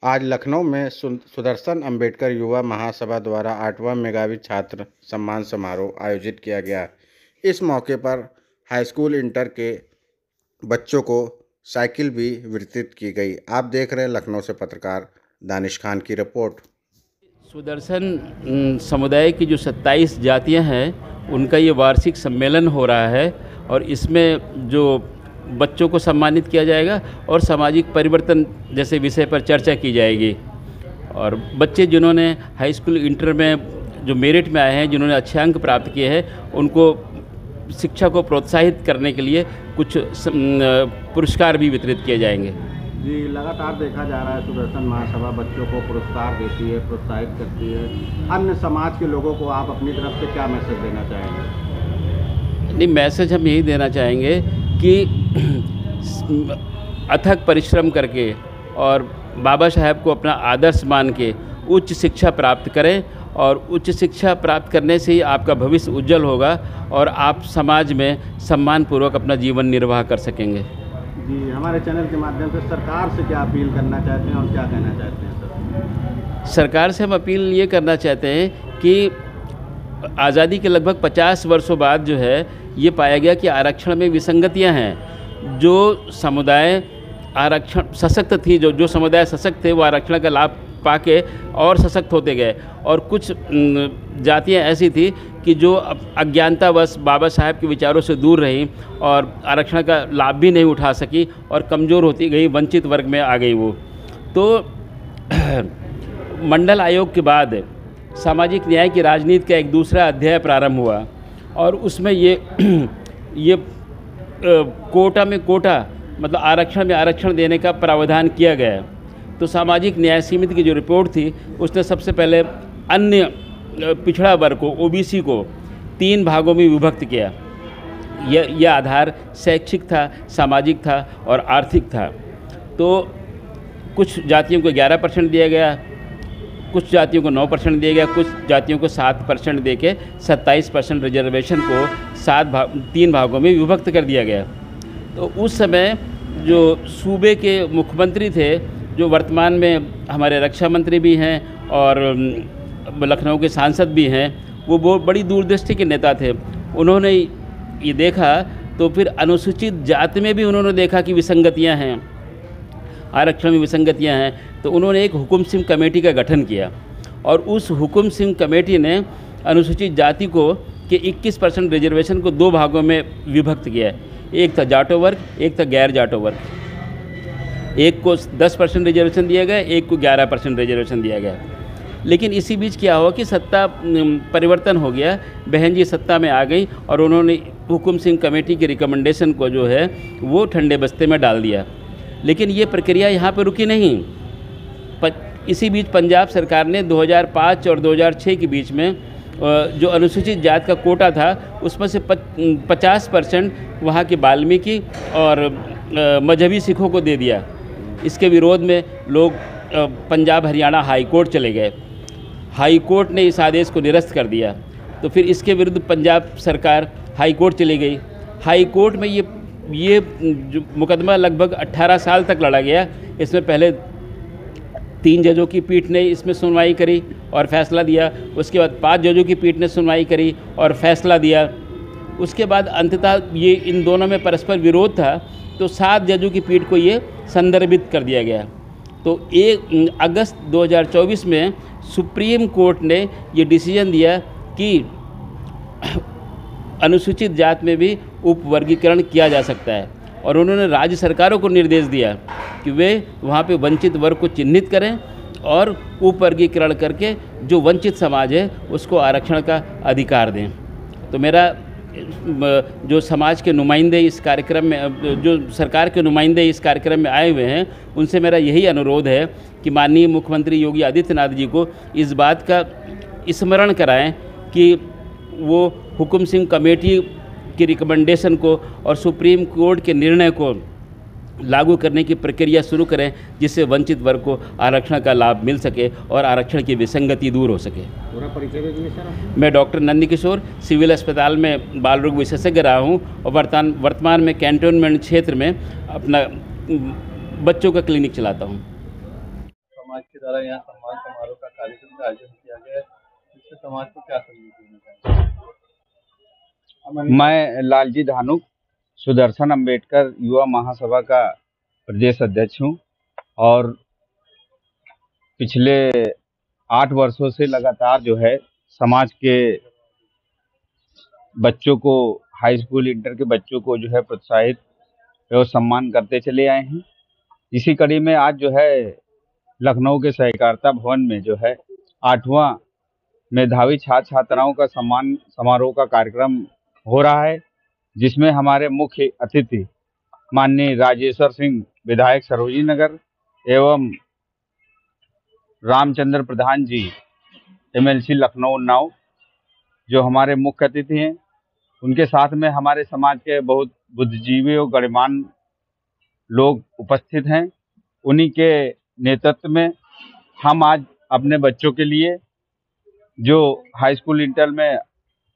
आज लखनऊ में सुदर्शन अंबेडकर युवा महासभा द्वारा 8वां मेधावी छात्र सम्मान समारोह आयोजित किया गया। इस मौके पर हाईस्कूल इंटर के बच्चों को साइकिल भी वितरित की गई। आप देख रहे हैं लखनऊ से पत्रकार दानिश खान की रिपोर्ट। सुदर्शन समुदाय की जो 27 जातियां हैं उनका ये वार्षिक सम्मेलन हो रहा है और इसमें जो बच्चों को सम्मानित किया जाएगा और सामाजिक परिवर्तन जैसे विषय पर चर्चा की जाएगी। और बच्चे जिन्होंने हाई स्कूल इंटर में जो मेरिट में आए हैं, जिन्होंने अच्छे अंक प्राप्त किए हैं, उनको शिक्षा को प्रोत्साहित करने के लिए कुछ पुरस्कार भी वितरित किए जाएंगे। जी, लगातार देखा जा रहा है सुदर्शन महासभा बच्चों को पुरस्कार देती है, प्रोत्साहित करती है। अन्य समाज के लोगों को आप अपनी तरफ से क्या मैसेज देना चाहेंगे? नहीं, मैसेज हम यही देना चाहेंगे कि अथक परिश्रम करके और बाबा साहब को अपना आदर्श मान के उच्च शिक्षा प्राप्त करें और उच्च शिक्षा प्राप्त करने से ही आपका भविष्य उज्जवल होगा और आप समाज में सम्मानपूर्वक अपना जीवन निर्वाह कर सकेंगे। जी, हमारे चैनल के माध्यम से सरकार से क्या अपील करना चाहते हैं और क्या कहना चाहते हैं सर? सरकार से हम अपील ये करना चाहते हैं कि आज़ादी के लगभग 50 वर्षों बाद जो है ये पाया गया कि आरक्षण में विसंगतियां हैं। जो समुदाय आरक्षण सशक्त थी, जो समुदाय सशक्त थे, वो आरक्षण का लाभ पाके और सशक्त होते गए और कुछ जातियां ऐसी थी कि जो अज्ञानतावश बाबा साहब के विचारों से दूर रहीं और आरक्षण का लाभ भी नहीं उठा सकी और कमज़ोर होती गई, वंचित वर्ग में आ गई वो। तो मंडल आयोग के बाद सामाजिक न्याय की राजनीति का एक दूसरा अध्याय प्रारंभ हुआ और उसमें ये कोटा में कोटा मतलब आरक्षण में आरक्षण देने का प्रावधान किया गया। तो सामाजिक न्याय समिति की जो रिपोर्ट थी उसने सबसे पहले अन्य पिछड़ा वर्ग को, ओबीसी को 3 भागों में विभक्त किया। यह आधार शैक्षिक था, सामाजिक था और आर्थिक था। तो कुछ जातियों को 11% दिया गया, कुछ जातियों को 9% दिया गया, कुछ जातियों को 7% दे के 27% रिजर्वेशन को 3 भागों में विभक्त कर दिया गया। तो उस समय जो सूबे के मुख्यमंत्री थे, जो वर्तमान में हमारे रक्षा मंत्री भी हैं और लखनऊ के सांसद भी हैं, वो बहुत बड़ी दूरदृष्टि के नेता थे। उन्होंने ये देखा तो फिर अनुसूचित जाति में भी उन्होंने देखा कि विसंगतियां हैं, आरक्षण में विसंगतियां हैं। तो उन्होंने एक हुकुम सिंह कमेटी का गठन किया और उस हुकुम सिंह कमेटी ने अनुसूचित जाति को के 21% रिजर्वेशन को 2 भागों में विभक्त किया। एक था जाटो वर्ग, एक था गैर जाटो वर्ग। एक को 10% रिजर्वेशन दिया गया, एक को 11% रिजर्वेशन दिया गया। लेकिन इसी बीच क्या हुआ कि सत्ता परिवर्तन हो गया, बहन जी सत्ता में आ गई और उन्होंने हुकुम सिंह कमेटी के रिकमेंडेशन को जो है वो ठंडे बस्ते में डाल दिया। लेकिन ये प्रक्रिया यहाँ पर रुकी नहीं। इसी बीच पंजाब सरकार ने 2005 और 2006 के बीच में जो अनुसूचित जाति का कोटा था उसमें से 50% वहाँ के वाल्मीकि और मजहबी सिखों को दे दिया। इसके विरोध में लोग पंजाब हरियाणा हाई कोर्ट चले गए। हाई कोर्ट ने इस आदेश को निरस्त कर दिया। तो फिर इसके विरुद्ध पंजाब सरकार हाई कोर्ट चली गई। हाई कोर्ट में ये जो मुकदमा लगभग 18 साल तक लड़ा गया। इसमें पहले 3 जजों की पीठ ने इसमें सुनवाई करी और फैसला दिया। उसके बाद 5 जजों की पीठ ने सुनवाई करी और फैसला दिया। उसके बाद अंततः ये इन दोनों में परस्पर विरोध था, तो 7 जजों की पीठ को ये संदर्भित कर दिया गया। तो 1 अगस्त 2024 में सुप्रीम कोर्ट ने ये डिसीजन दिया कि अनुसूचित जाति में भी उपवर्गीकरण किया जा सकता है और उन्होंने राज्य सरकारों को निर्देश दिया कि वे वहाँ पे वंचित वर्ग को चिन्हित करें और उपवर्गीकरण करके जो वंचित समाज है उसको आरक्षण का अधिकार दें। तो मेरा जो समाज के नुमाइंदे इस कार्यक्रम में, जो सरकार के नुमाइंदे इस कार्यक्रम में आए हुए हैं, उनसे मेरा यही अनुरोध है कि माननीय मुख्यमंत्री योगी आदित्यनाथ जी को इस बात का स्मरण कराएं कि वो हुकुम सिंह कमेटी की रिकमेंडेशन को और सुप्रीम कोर्ट के निर्णय को लागू करने की प्रक्रिया शुरू करें, जिससे वंचित वर्ग को आरक्षण का लाभ मिल सके और आरक्षण की विसंगति दूर हो सके। पूरा परिचय दीजिए सर। मैं डॉक्टर नंदकिशोर सिविल अस्पताल में बाल रोग विशेषज्ञ रहा हूँ और वर्तमान में कैंटोनमेंट क्षेत्र में अपना बच्चों का क्लिनिक चलाता हूँ। समाज के द्वारा यहाँ सम्मान समारोह का कार्यक्रम का आयोजन किया गया है, इससे समाज को क्या संदेश देना चाहिए? मैं लालजी धानुक सुदर्शन अंबेडकर युवा महासभा का प्रदेश अध्यक्ष हूँ और पिछले 8 वर्षों से लगातार जो है समाज के बच्चों को, हाई स्कूल इंटर के बच्चों को जो है प्रोत्साहित एवं सम्मान करते चले आए हैं। इसी कड़ी में आज जो है लखनऊ के सहकारिता भवन में जो है 8वां मेधावी छात्र छात्राओं का सम्मान समारोह का कार्यक्रम हो रहा है, जिसमें हमारे मुख्य अतिथि माननीय राजेश्वर सिंह विधायक सरोजी नगर एवं रामचंद्र प्रधान जी MLC लखनऊ उन्नाव जो हमारे मुख्य अतिथि हैं। उनके साथ में हमारे समाज के बहुत बुद्धिजीवी और गणमान्य लोग उपस्थित हैं। उन्हीं के नेतृत्व में हम आज अपने बच्चों के लिए जो हाई स्कूल इंटर में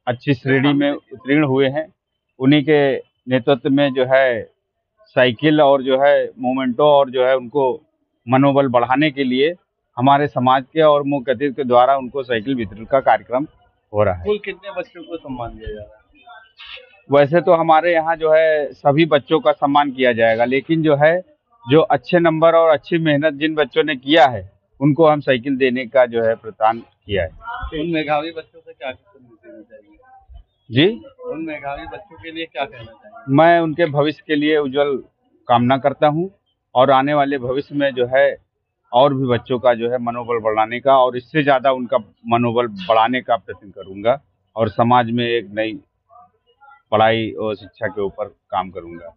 अच्छी श्रेणी में उत्तीर्ण हुए हैं, उन्हीं के नेतृत्व में जो है साइकिल और जो है मोमेंटो और जो है उनको मनोबल बढ़ाने के लिए हमारे समाज के और मुख्य अतिथि के द्वारा उनको साइकिल वितरण का कार्यक्रम हो रहा है। कुल कितने बच्चों को सम्मान दिया जा रहा है? वैसे तो हमारे यहाँ जो है सभी बच्चों का सम्मान किया जाएगा, लेकिन जो है जो अच्छे नंबर और अच्छी मेहनत जिन बच्चों ने किया है उनको हम साइकिल देने का जो है प्रदान किया है। उन मेधावी बच्चों से क्या संदेश देना चाहिए? जी, उन मेधावी बच्चों के लिए क्या कहना चाहिए? मैं उनके भविष्य के लिए उज्जवल कामना करता हूँ और आने वाले भविष्य में जो है और भी बच्चों का जो है मनोबल बढ़ाने का और इससे ज़्यादा उनका मनोबल बढ़ाने का प्रयत्न करूँगा और समाज में एक नई पढ़ाई और शिक्षा के ऊपर काम करूँगा।